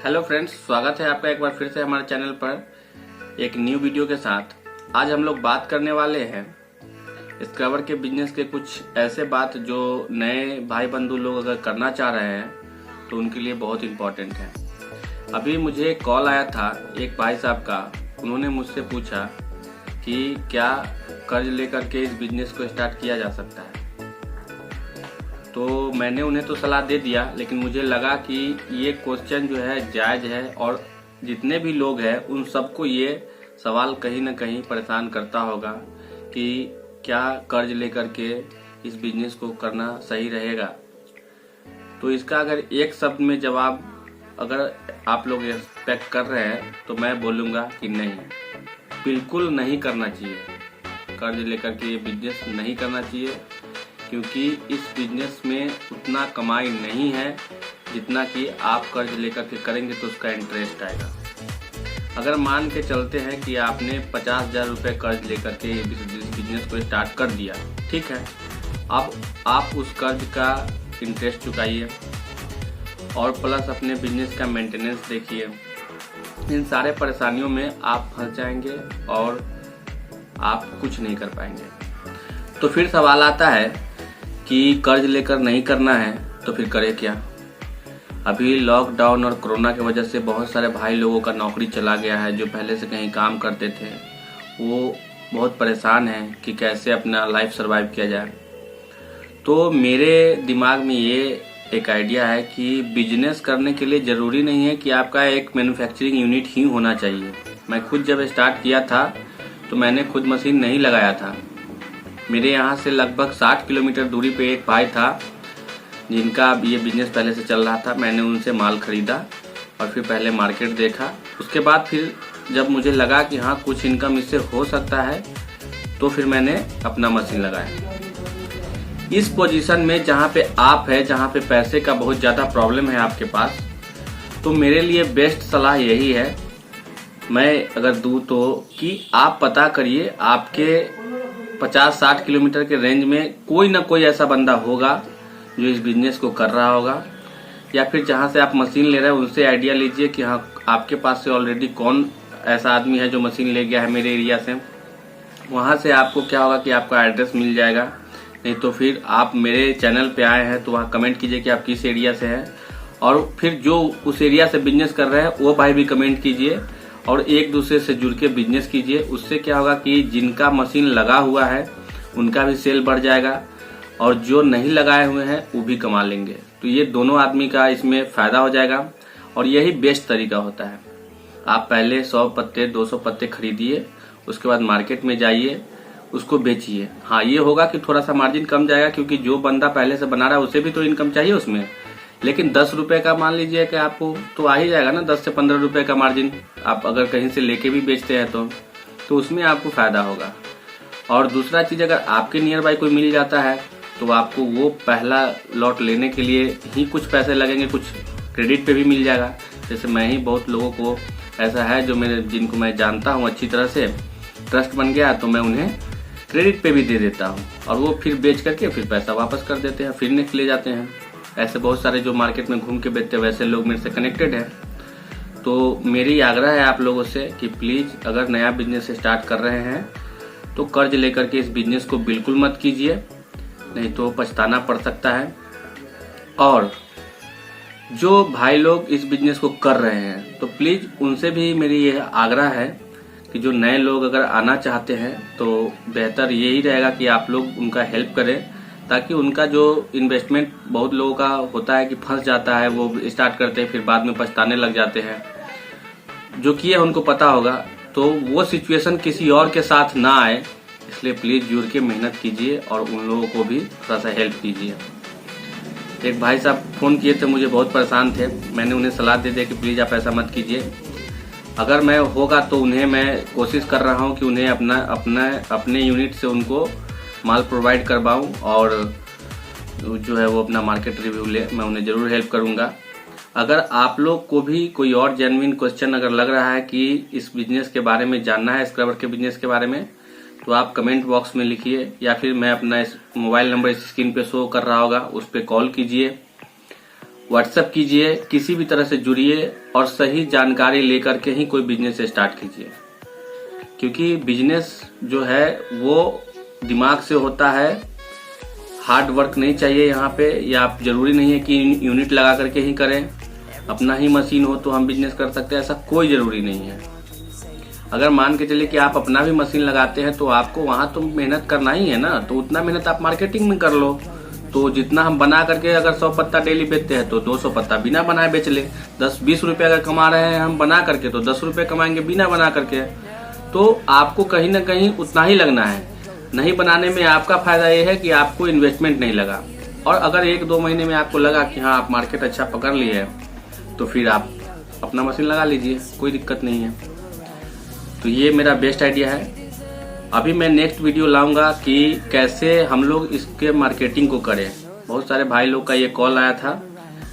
Hello friends, स्वागत है आपका एक बार फिर से हमारे चैनल पर एक न्यू वीडियो के साथ। आज हम लोग बात करने वाले हैं स्क्रबर के बिजनेस के कुछ ऐसे बात जो नए भाई बंधु लोग अगर करना चाह रहे हैं तो उनके लिए बहुत इम्पोर्टेंट है। अभी मुझे एक कॉल आया था एक भाई साहब का। उन्होंने मुझसे पूछा कि क्या कर्ज लेकर के इस बिजनेस को स्टार्ट किया जा सकता है। तो मैंने उन्हें तो सलाह दे दिया, लेकिन मुझे लगा कि ये क्वेश्चन जो है जायज़ है और जितने भी लोग हैं उन सबको ये सवाल कहीं ना कहीं परेशान करता होगा कि क्या कर्ज लेकर के इस बिजनेस को करना सही रहेगा। तो इसका अगर एक शब्द में जवाब अगर आप लोग एक्सपेक्ट कर रहे हैं तो मैं बोलूँगा कि नहीं, बिल्कुल नहीं करना चाहिए। कर्ज लेकर के ये बिजनेस नहीं करना चाहिए, क्योंकि इस बिजनेस में उतना कमाई नहीं है जितना कि आप कर्ज लेकर के करेंगे तो उसका इंटरेस्ट आएगा। अगर मान के चलते हैं कि आपने 50,000 रुपये कर्ज लेकर के इस बिजनेस को स्टार्ट कर दिया, ठीक है। अब आप उस कर्ज का इंटरेस्ट चुकाइए और प्लस अपने बिजनेस का मेंटेनेंस देखिए। इन सारे परेशानियों में आप फंस जाएंगे और आप कुछ नहीं कर पाएंगे। तो फिर सवाल आता है कि कर्ज लेकर नहीं करना है तो फिर करें क्या। अभी लॉकडाउन और कोरोना की वजह से बहुत सारे भाई लोगों का नौकरी चला गया है। जो पहले से कहीं काम करते थे वो बहुत परेशान हैं कि कैसे अपना लाइफ सर्वाइव किया जाए। तो मेरे दिमाग में ये एक आइडिया है कि बिजनेस करने के लिए ज़रूरी नहीं है कि आपका एक मैन्युफैक्चरिंग यूनिट ही होना चाहिए। मैं खुद जब स्टार्ट किया था तो मैंने खुद मशीन नहीं लगाया था। मेरे यहाँ से लगभग 60 किलोमीटर दूरी पे एक भाई था जिनका ये बिजनेस पहले से चल रहा था। मैंने उनसे माल खरीदा और फिर पहले मार्केट देखा। उसके बाद फिर जब मुझे लगा कि हाँ कुछ इनकम इससे हो सकता है तो फिर मैंने अपना मशीन लगाया। इस पोजीशन में जहाँ पे आप है, जहाँ पे पैसे का बहुत ज़्यादा प्रॉब्लम है आपके पास, तो मेरे लिए बेस्ट सलाह यही है, मैं अगर दूँ तो, कि आप पता करिए आपके 50-60 किलोमीटर के रेंज में कोई ना कोई ऐसा बंदा होगा जो इस बिजनेस को कर रहा होगा, या फिर जहां से आप मशीन ले रहे हैं उनसे आइडिया लीजिए कि हाँ आपके पास से ऑलरेडी कौन ऐसा आदमी है जो मशीन ले गया है मेरे एरिया से। वहां से आपको क्या होगा कि आपका एड्रेस मिल जाएगा। नहीं तो फिर आप मेरे चैनल पे आए हैं तो वहाँ कमेंट कीजिए कि आप किस एरिया से हैं, और फिर जो उस एरिया से बिजनेस कर रहे हैं वो भाई भी कमेंट कीजिए और एक दूसरे से जुड़ के बिजनेस कीजिए। उससे क्या होगा कि जिनका मशीन लगा हुआ है उनका भी सेल बढ़ जाएगा और जो नहीं लगाए हुए हैं वो भी कमा लेंगे। तो ये दोनों आदमी का इसमें फायदा हो जाएगा और यही बेस्ट तरीका होता है। आप पहले 100 पत्ते 200 पत्ते खरीदिए, उसके बाद मार्केट में जाइए, उसको बेचिए। हाँ ये होगा कि थोड़ा सा मार्जिन कम जाएगा, क्योंकि जो बंदा पहले से बना रहा है उसे भी तो इनकम चाहिए उसमें। लेकिन 10 रुपए का मान लीजिए कि आपको तो आ ही जाएगा ना, 10 से 15 रुपए का मार्जिन। आप अगर कहीं से लेके भी बेचते हैं तो उसमें आपको फायदा होगा। और दूसरा चीज, अगर आपके नियर बाय कोई मिल जाता है तो आपको वो पहला लॉट लेने के लिए ही कुछ पैसे लगेंगे, कुछ क्रेडिट पे भी मिल जाएगा। जैसे मैं ही बहुत लोगों को ऐसा है जो जिनको मैं जानता हूँ अच्छी तरह से, ट्रस्ट बन गया तो मैं उन्हें क्रेडिट पे भी दे देता हूँ और वो फिर बेच करके फिर पैसा वापस कर देते हैं, फिर नेक्स्ट ले जाते हैं। ऐसे बहुत सारे जो मार्केट में घूम के बेचते हैं वैसे लोग मेरे से कनेक्टेड हैं। तो मेरी आग्रह है आप लोगों से कि प्लीज़ अगर नया बिजनेस स्टार्ट कर रहे हैं तो कर्ज लेकर के इस बिजनेस को बिल्कुल मत कीजिए, नहीं तो पछताना पड़ सकता है। और जो भाई लोग इस बिजनेस को कर रहे हैं तो प्लीज़ उनसे भी मेरी यह आग्रह है कि जो नए लोग अगर आना चाहते हैं तो बेहतर यही रहेगा कि आप लोग उनका हेल्प करें, ताकि उनका जो इन्वेस्टमेंट बहुत लोगों का होता है कि फंस जाता है, वो स्टार्ट करते हैं फिर बाद में पछताने लग जाते हैं। जो किए उनको पता होगा, तो वो सिचुएशन किसी और के साथ ना आए, इसलिए प्लीज़ जुड़ के मेहनत कीजिए और उन लोगों को भी थोड़ा सा हेल्प कीजिए। एक भाई साहब फ़ोन किए थे, मुझे बहुत परेशान थे। मैंने उन्हें सलाह दे दी कि प्लीज़ आप ऐसा मत कीजिए। अगर मैं होगा तो उन्हें मैं कोशिश कर रहा हूँ कि उन्हें अपने यूनिट से उनको माल प्रोवाइड करवाऊँ और जो है वो अपना मार्केट रिव्यू ले, मैं उन्हें ज़रूर हेल्प करूँगा। अगर आप लोग को भी कोई और जेन्युइन क्वेश्चन अगर लग रहा है कि इस बिजनेस के बारे में जानना है, स्क्रबर के बिजनेस के बारे में, तो आप कमेंट बॉक्स में लिखिए, या फिर मैं अपना इस मोबाइल नंबर इस स्क्रीन पे शो कर रहा होगा उस पर कॉल कीजिए व्हाट्सएप कीजिए, किसी भी तरह से जुड़िए और सही जानकारी लेकर के ही कोई बिजनेस स्टार्ट कीजिए, क्योंकि बिजनेस जो है वो दिमाग से होता है, हार्ड वर्क नहीं चाहिए यहाँ पे, या आप जरूरी नहीं है कि यूनिट लगा करके ही करें, अपना ही मशीन हो तो हम बिजनेस कर सकते हैं, ऐसा कोई जरूरी नहीं है। अगर मान के चलिए कि आप अपना भी मशीन लगाते हैं तो आपको वहां तो मेहनत करना ही है ना, तो उतना मेहनत आप मार्केटिंग में कर लो। तो जितना हम बना करके अगर 100 पत्ता डेली बेचते हैं तो 200 पत्ता बिना बनाए बेच ले। 10-20 रुपए अगर कमा रहे हैं हम बना करके तो 10 रुपए कमाएंगे बिना बना करके। तो आपको कहीं ना कहीं उतना ही लगना है। नहीं बनाने में आपका फायदा ये है कि आपको इन्वेस्टमेंट नहीं लगा, और अगर 1-2 महीने में आपको लगा कि हाँ आप मार्केट अच्छा पकड़ लिए है तो फिर आप अपना मशीन लगा लीजिए, कोई दिक्कत नहीं है। तो ये मेरा बेस्ट आइडिया है। अभी मैं नेक्स्ट वीडियो लाऊंगा कि कैसे हम लोग इसके मार्केटिंग को करें। बहुत सारे भाई लोग का ये कॉल आया था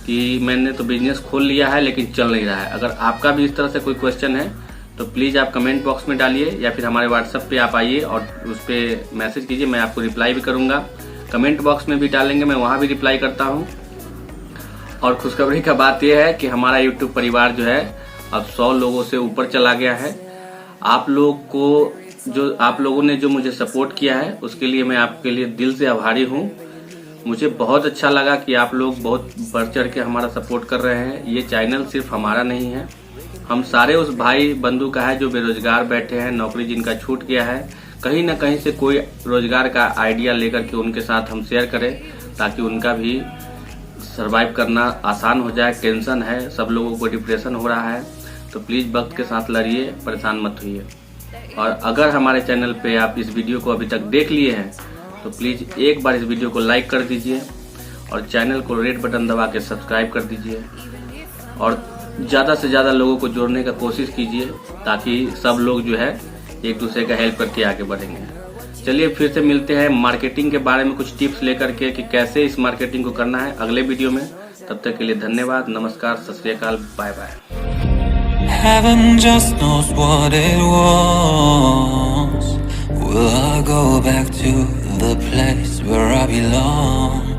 कि मैंने तो बिजनेस खोल लिया है लेकिन चल नहीं रहा है। अगर आपका भी इस तरह से कोई क्वेश्चन है तो प्लीज़ आप कमेंट बॉक्स में डालिए, या फिर हमारे व्हाट्सएप पे आप आइए और उस पर मैसेज कीजिए, मैं आपको रिप्लाई भी करूँगा। कमेंट बॉक्स में भी डालेंगे, मैं वहाँ भी रिप्लाई करता हूँ। और खुशखबरी का बात यह है कि हमारा यूट्यूब परिवार जो है अब 100 लोगों से ऊपर चला गया है। आप लोगों ने जो मुझे सपोर्ट किया है उसके लिए मैं आपके लिए दिल से आभारी हूँ। मुझे बहुत अच्छा लगा कि आप लोग बहुत बढ़ चढ़ के हमारा सपोर्ट कर रहे हैं। ये चैनल सिर्फ हमारा नहीं है, हम सारे उस भाई बंधु का है जो बेरोजगार बैठे हैं, नौकरी जिनका छूट गया है, कहीं ना कहीं से कोई रोजगार का आइडिया लेकर के उनके साथ हम शेयर करें ताकि उनका भी सरवाइव करना आसान हो जाए। टेंशन है, सब लोगों को डिप्रेशन हो रहा है, तो प्लीज़ वक्त के साथ लड़िए, परेशान मत होइए। और अगर हमारे चैनल पे आप इस वीडियो को अभी तक देख लिए हैं तो प्लीज़ एक बार इस वीडियो को लाइक कर दीजिए और चैनल को रेड बटन दबा के सब्सक्राइब कर दीजिए, और ज़्यादा से ज़्यादा लोगों को जोड़ने का कोशिश कीजिए ताकि सब लोग जो है एक दूसरे का हेल्प करके आगे बढ़ेंगे। चलिए फिर से मिलते हैं मार्केटिंग के बारे में कुछ टिप्स लेकर के कि कैसे इस मार्केटिंग को करना है अगले वीडियो में। तब तक के लिए धन्यवाद, नमस्कार, सत श्री अकाल, bye bye. Heaven just knows what it was. Will I go back to the place where I belong?